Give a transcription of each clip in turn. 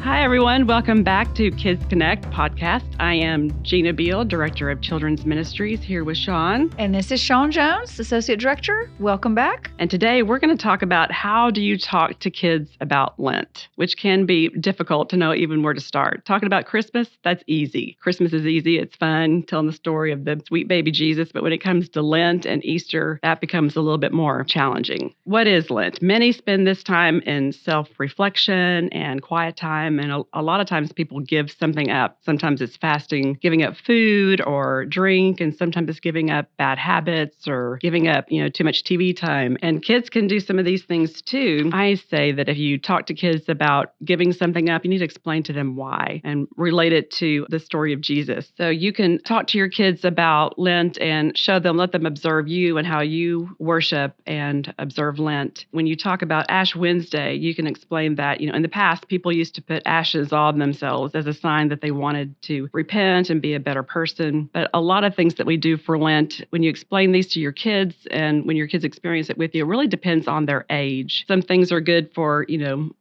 Hi, everyone. Welcome back to Kids Connect podcast. I am Gina Beal, Director of Children's Ministries, here with Shawn. And this is Shawn Jones, Associate Director. Welcome back. And today we're going to talk about how do you talk to kids about Lent, which can be difficult to know even where to start. Talking about Christmas, that's easy. Christmas is easy. It's fun, telling the story of the sweet baby Jesus. But when it comes to Lent and Easter, that becomes a little bit more challenging. What is Lent? Many spend this time in self-reflection and quiet time. And a lot of times people give something up. Sometimes it's fasting, giving up food or drink, and sometimes it's giving up bad habits or giving up, too much TV time. And kids can do some of these things too. I say that if you talk to kids about giving something up, you need to explain to them why and relate it to the story of Jesus. So you can talk to your kids about Lent and show them, let them observe you and how you worship and observe Lent. When you talk about Ash Wednesday, you can explain that, in the past, people used to put ashes on themselves as a sign that they wanted to repent and be a better person. But a lot of things that we do for Lent, when you explain these to your kids and when your kids experience it with you, it really depends on their age. Some things are good for,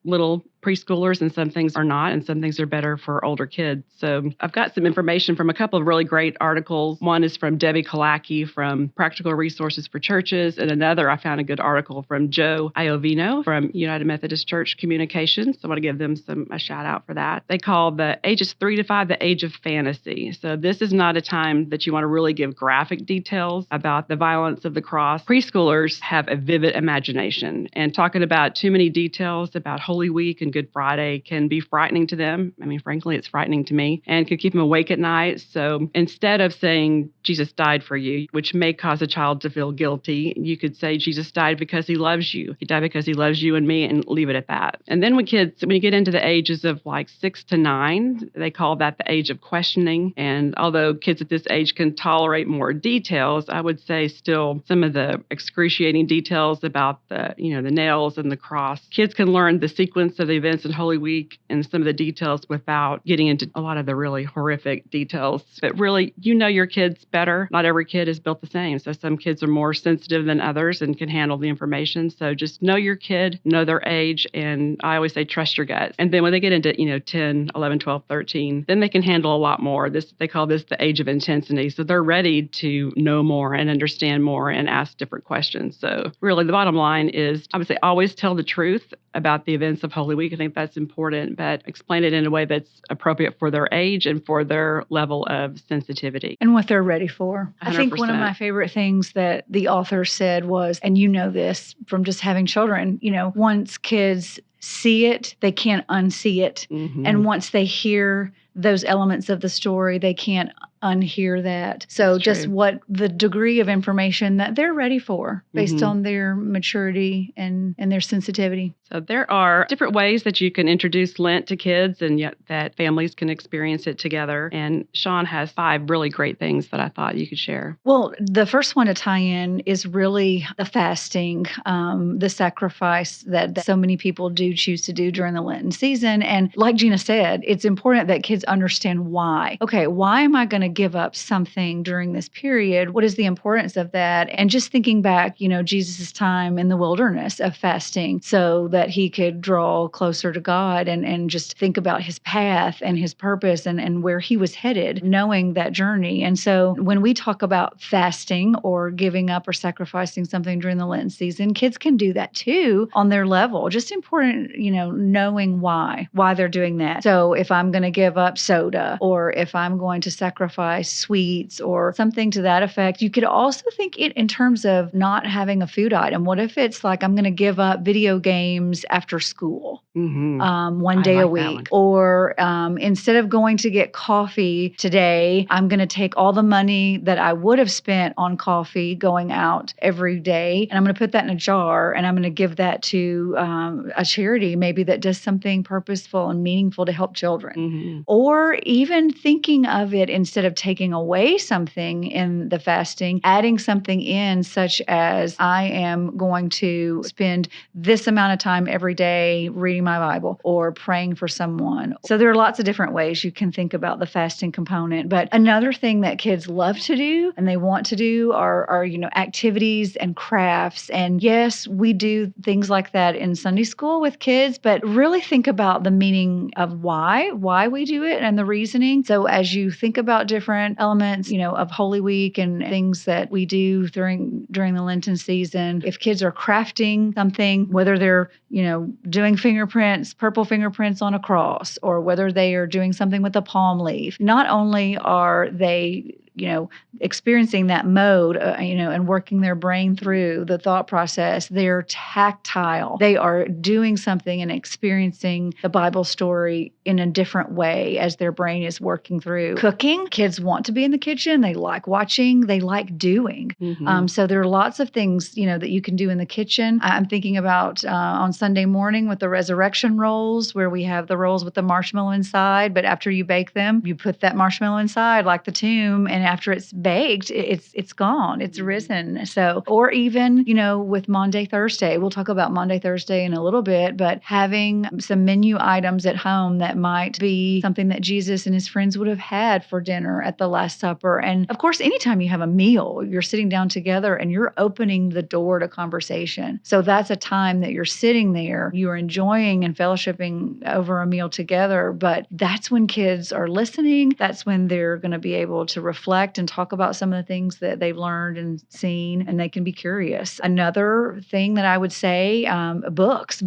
little preschoolers, and some things are not, and some things are better for older kids. So I've got some information from a couple of really great articles. One is from Debbie Kalaki from Practical Resources for Churches, and another, I found a good article from Joe Iovino from United Methodist Church Communications. So I want to give them a shout out for that. They call the ages 3 to 5 the age of fantasy. So this is not a time that you want to really give graphic details about the violence of the cross. Preschoolers have a vivid imagination, and talking about too many details about Holy Week and Good Friday can be frightening to them. I mean, frankly, it's frightening to me and can keep them awake at night. So instead of saying Jesus died for you, which may cause a child to feel guilty, you could say Jesus died because he loves you. He died because he loves you and me, and leave it at that. And then when you get into the ages of like 6 to 9, they call that the age of questioning. And although kids at this age can tolerate more details, I would say still some of the excruciating details about the nails and the cross. Kids can learn the sequence of the events in Holy Week and some of the details without getting into a lot of the really horrific details. But really, your kids better. Not every kid is built the same. So some kids are more sensitive than others and can handle the information. So just know your kid, know their age, and I always say trust your gut. And then when they get into 10, 11, 12, 13, then they can handle a lot more. They call this the age of intensity. So they're ready to know more and understand more and ask different questions. So really, the bottom line is, I would say, always tell the truth about the events of Holy Week. I think that's important, but explain it in a way that's appropriate for their age and for their level of sensitivity. And what they're ready for. 100%. I think one of my favorite things that the author said was, and you know this from just having children, once kids see it, they can't unsee it. Mm-hmm. And once they hear those elements of the story, they can't unhear that. So That's just true. what the degree of information that they're ready for based Mm-hmm. on their maturity and their sensitivity. So there are different ways that you can introduce Lent to kids and yet that families can experience it together. And Shawn has 5 really great things that I thought you could share. Well, the first one to tie in is really the fasting, the sacrifice that so many people do choose to do during the Lenten season. And like Gina said, it's important that kids understand why. Okay, why am I going to give up something during this period? What is the importance of that? And just thinking back, Jesus' time in the wilderness of fasting so that he could draw closer to God and just think about his path and his purpose and where he was headed, knowing that journey. And so when we talk about fasting or giving up or sacrificing something during the Lenten season, kids can do that too on their level. Just important, knowing why they're doing that. So if I'm going to give up soda, or if I'm going to sacrifice sweets or something to that effect, you could also think it in terms of not having a food item. What if it's like, I'm going to give up video games after school, Mm-hmm. one day I a like that week? one. Or instead of going to get coffee today, I'm going to take all the money that I would have spent on coffee going out every day, and I'm going to put that in a jar, and I'm going to give that to a charity maybe that does something purposeful and meaningful to help children. Mm-hmm. Or even thinking of it, instead of taking away something in the fasting, adding something in, such as I am going to spend this amount of time time every day reading my Bible or praying for someone. So there are lots of different ways you can think about the fasting component. But another thing that kids love to do and they want to do are activities and crafts. And yes, we do things like that in Sunday school with kids, but really think about the meaning of why we do it and the reasoning. So as you think about different elements, of Holy Week and things that we do during the Lenten season, if kids are crafting something, whether they're, doing purple fingerprints on a cross, or whether they are doing something with a palm leaf, not only are they experiencing that mode, and working their brain through the thought process, they're tactile. They are doing something and experiencing the Bible story in a different way as their brain is working through. Cooking, kids want to be in the kitchen. They like watching. They like doing. Mm-hmm. So there are lots of things, that you can do in the kitchen. I'm thinking about on Sunday morning with the resurrection rolls, where we have the rolls with the marshmallow inside, but after you bake them, you put that marshmallow inside like the tomb, and after it's baked, it's gone, it's risen. So, or even, with Maundy Thursday, we'll talk about Maundy Thursday in a little bit, but having some menu items at home that might be something that Jesus and his friends would have had for dinner at the Last Supper. And of course, anytime you have a meal, you're sitting down together and you're opening the door to conversation. So that's a time that you're sitting there, you're enjoying and fellowshipping over a meal together, but that's when kids are listening. That's when they're going to be able to reflect and talk about some of the things that they've learned and seen, and they can be curious. Another thing that I would say, books.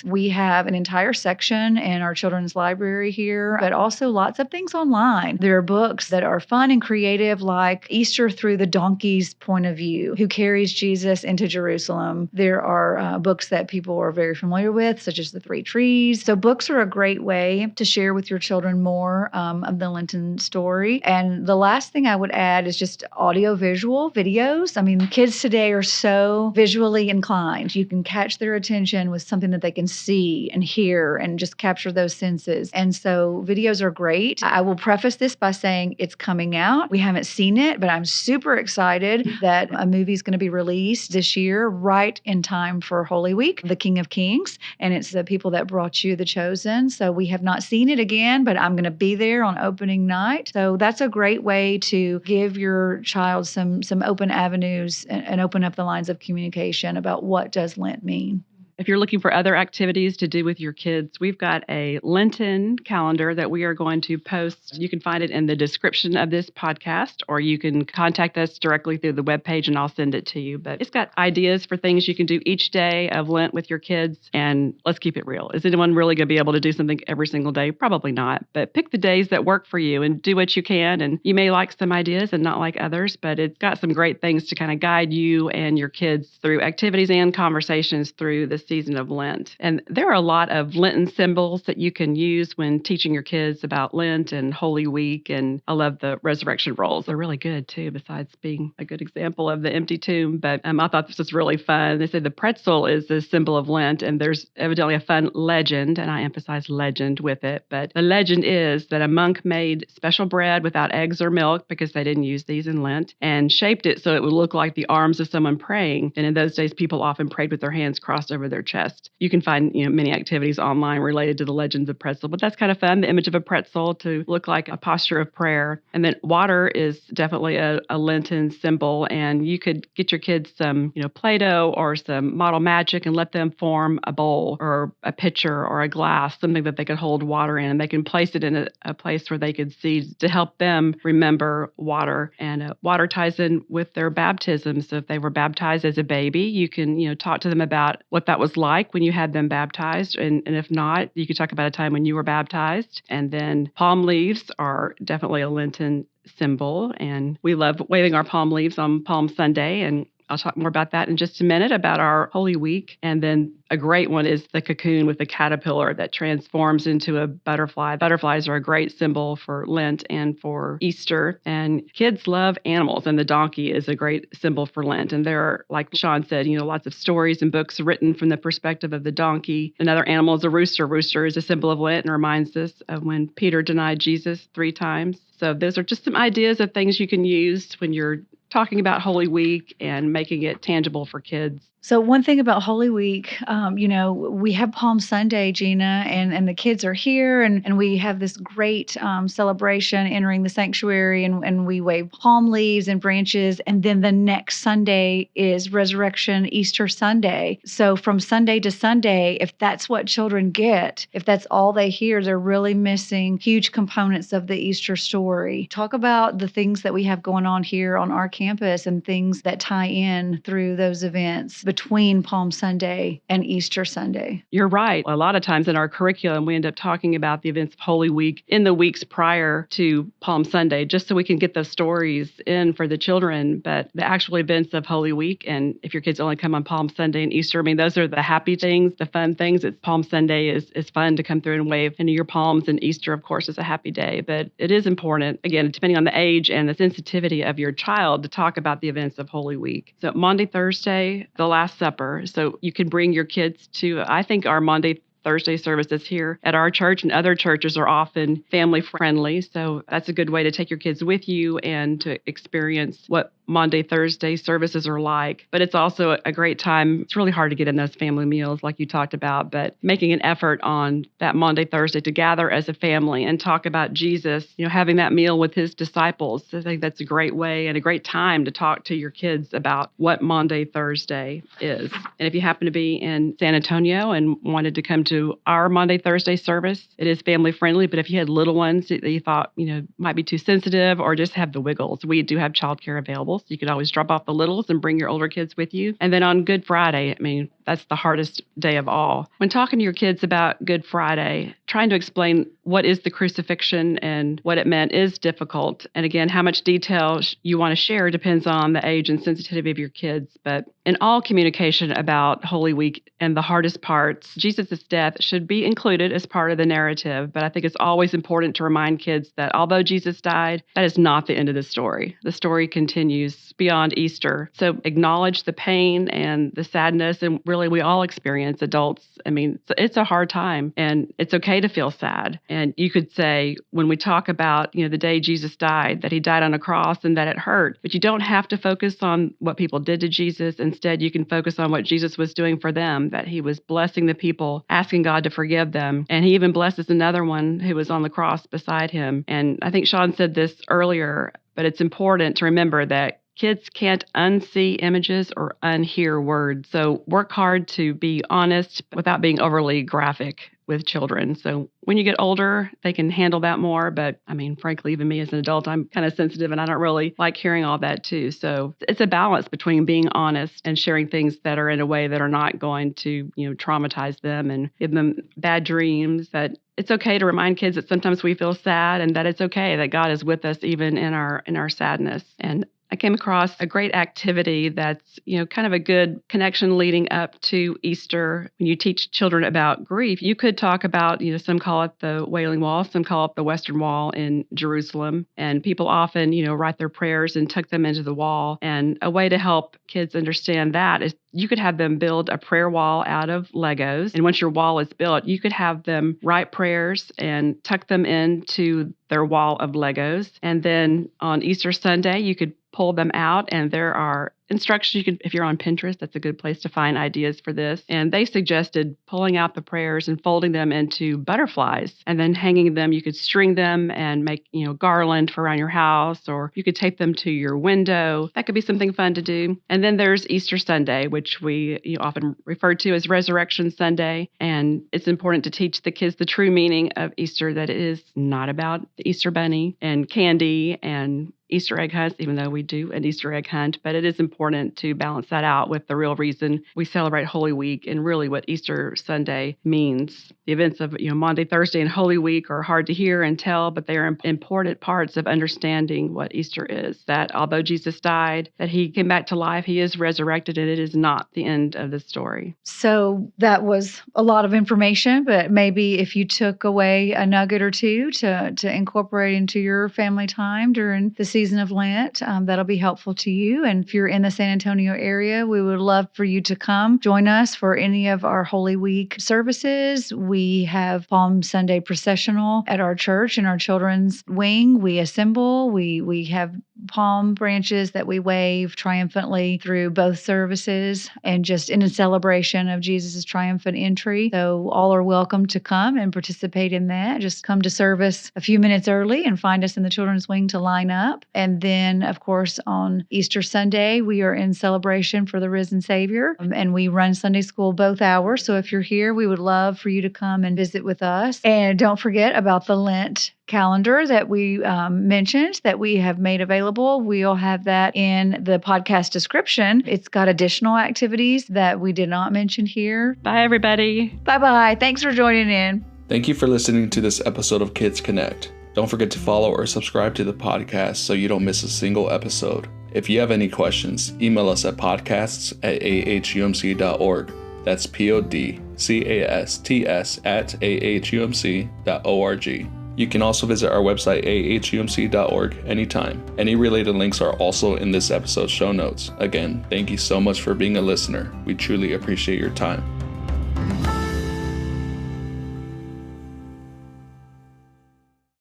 We have an entire section in our children's library here, but also lots of things online. There are books that are fun and creative, like Easter through the donkey's point of view, who carries Jesus into Jerusalem. There are books that people are very familiar with, such as The Three Trees. So books are a great way to share with your children more of the Lenten story. And the last thing I would add is just audio-visual videos. I mean, kids today are so visually inclined. You can catch their attention with something that they can see and hear and just capture those senses. And so videos are great. I will preface this by saying it's coming out. We haven't seen it, but I'm super excited that a movie is going to be released this year, right in time for Holy Week, The King of Kings. And it's The People That Brought You, The Chosen. So we have not seen it again, but I'm going to be there on opening night. So that's a great way to give your child some open avenues and open up the lines of communication about what does Lent mean. If you're looking for other activities to do with your kids, we've got a Lenten calendar that we are going to post. You can find it in the description of this podcast, or you can contact us directly through the webpage and I'll send it to you. But it's got ideas for things you can do each day of Lent with your kids. And let's keep it real. Is anyone really going to be able to do something every single day? Probably not. But pick the days that work for you and do what you can. And you may like some ideas and not like others, but it's got some great things to kind of guide you and your kids through activities and conversations through the season of Lent. And there are a lot of Lenten symbols that you can use when teaching your kids about Lent and Holy Week. And I love the resurrection rolls. They're really good too, besides being a good example of the empty tomb. But I thought this was really fun. They said the pretzel is the symbol of Lent, and there's evidently a fun legend, and I emphasize legend with it. But the legend is that a monk made special bread without eggs or milk, because they didn't use these in Lent, and shaped it so it would look like the arms of someone praying. And in those days, people often prayed with their hands crossed over their chest. You can find many activities online related to the legends of pretzel, but that's kind of fun. The image of a pretzel to look like a posture of prayer. And then water is definitely a Lenten symbol, and you could get your kids some Play-Doh or some Model Magic and let them form a bowl or a pitcher or a glass, something that they could hold water in, and they can place it in a place where they could see to help them remember water. And water ties in with their baptism. So if they were baptized as a baby, you can talk to them about what that was like when you had them baptized. And if not, you could talk about a time when you were baptized. And then palm leaves are definitely a Lenten symbol. And we love waving our palm leaves on Palm Sunday. And I'll talk more about that in just a minute, about our Holy Week. And then a great one is the cocoon with the caterpillar that transforms into a butterfly. Butterflies are a great symbol for Lent and for Easter. And kids love animals, and the donkey is a great symbol for Lent. And there are, like Shawn said, lots of stories and books written from the perspective of the donkey. Another animal is a rooster. Rooster is a symbol of Lent and reminds us of when Peter denied Jesus 3 times. So those are just some ideas of things you can use when you're talking about Holy Week and making it tangible for kids. So one thing about Holy Week, we have Palm Sunday, Gina, and the kids are here, and we have this great celebration entering the sanctuary, and we wave palm leaves and branches, and then the next Sunday is Resurrection Easter Sunday. So from Sunday to Sunday, if that's what children get, if that's all they hear, they're really missing huge components of the Easter story. Talk about the things that we have going on here on our campus and things that tie in through those events between Palm Sunday and Easter Sunday. You're right. A lot of times in our curriculum, we end up talking about the events of Holy Week in the weeks prior to Palm Sunday, just so we can get those stories in for the children. But the actual events of Holy Week, and if your kids only come on Palm Sunday and Easter, I mean, those are the happy things, the fun things. It's Palm Sunday is fun to come through and wave into your palms, and Easter, of course, is a happy day. But it is important, again, depending on the age and the sensitivity of your child, to talk about the events of Holy Week. So Maundy Thursday, the Last Supper. So you can bring your kids to, I think our Maundy Thursday services here at our church and other churches are often family friendly. So that's a good way to take your kids with you and to experience what Maundy Thursday services are like. But it's also a great time. It's really hard to get in those family meals like you talked about, but making an effort on that Maundy Thursday to gather as a family and talk about Jesus, having that meal with his disciples. I think that's a great way and a great time to talk to your kids about what Maundy Thursday is. And if you happen to be in San Antonio and wanted to come to our Maundy Thursday service, it is family friendly, but if you had little ones that you thought, might be too sensitive or just have the wiggles, we do have childcare available. So you could always drop off the littles and bring your older kids with you. And then on Good Friday, that's the hardest day of all. When talking to your kids about Good Friday, trying to explain what is the crucifixion and what it meant is difficult. And again, how much detail you want to share depends on the age and sensitivity of your kids. But in all communication about Holy Week and the hardest parts, Jesus' death should be included as part of the narrative. But I think it's always important to remind kids that although Jesus died, that is not the end of the story. The story continues beyond Easter. So acknowledge the pain and the sadness, and really we all experience, adults. It's a hard time, and it's okay to feel sad. And you could say, when we talk about, the day Jesus died, that he died on a cross and that it hurt, but you don't have to focus on what people did to Jesus. Instead, you can focus on what Jesus was doing for them, that he was blessing the people, asking God to forgive them. And he even blesses another one who was on the cross beside him. And I think Shawn said this earlier, but it's important to remember that kids can't unsee images or unhear words. So work hard to be honest without being overly graphic with children. So when you get older, they can handle that more. But frankly, even me as an adult, I'm kind of sensitive and I don't really like hearing all that too. So it's a balance between being honest and sharing things that are in a way that are not going to, traumatize them and give them bad dreams. But it's okay to remind kids that sometimes we feel sad and that it's okay that God is with us even in our sadness. And I came across a great activity that's, kind of a good connection leading up to Easter. When you teach children about grief, you could talk about, some call it the Wailing Wall, some call it the Western Wall in Jerusalem. And people often, write their prayers and tuck them into the wall. And a way to help kids understand that is you could have them build a prayer wall out of Legos. And once your wall is built, you could have them write prayers and tuck them into their wall of Legos. And then on Easter Sunday, you could pull them out, and there are instructions. You can, if you're on Pinterest, that's a good place to find ideas for this. And they suggested pulling out the prayers and folding them into butterflies and then hanging them. You could string them and make, garland for around your house, or you could tape them to your window. That could be something fun to do. And then there's Easter Sunday, which we often refer to as Resurrection Sunday. And it's important to teach the kids the true meaning of Easter, that it is not about the Easter bunny and candy and Easter egg hunts, even though we do an Easter egg hunt, but it is important to balance that out with the real reason we celebrate Holy Week and really what Easter Sunday means. The events of Maundy Thursday and Holy Week are hard to hear and tell, but they are important parts of understanding what Easter is. That although Jesus died, that he came back to life, he is resurrected, and it is not the end of the story. So that was a lot of information, but maybe if you took away a nugget or two to incorporate into your family time during the season of Lent, that'll be helpful to you. And if you're in the San Antonio area, we would love for you to come join us for any of our Holy Week services. we have Palm Sunday processional at our church in our children's wing. We assemble, we have palm branches that we wave triumphantly through both services and just in a celebration of Jesus' triumphant entry. So all are welcome to come and participate in that. Just come to service a few minutes early and find us in the children's wing to line up. And then, of course, on Easter Sunday, we are in celebration for the risen Savior, and we run Sunday school both hours. So if you're here, we would love for you to come and visit with us. And don't forget about the Lent calendar that we mentioned that we have made available. We'll have that in the podcast description. It's got additional activities that we did not mention here. Bye, everybody. Bye-bye. Thanks for joining in. Thank you for listening to this episode of Kids Connect. Don't forget to follow or subscribe to the podcast so you don't miss a single episode. If you have any questions, email us at podcasts@ahumc.org. That's podcasts@ahumc.org. You can also visit our website, ahumc.org, anytime. Any related links are also in this episode's show notes. Again, thank you so much for being a listener. We truly appreciate your time.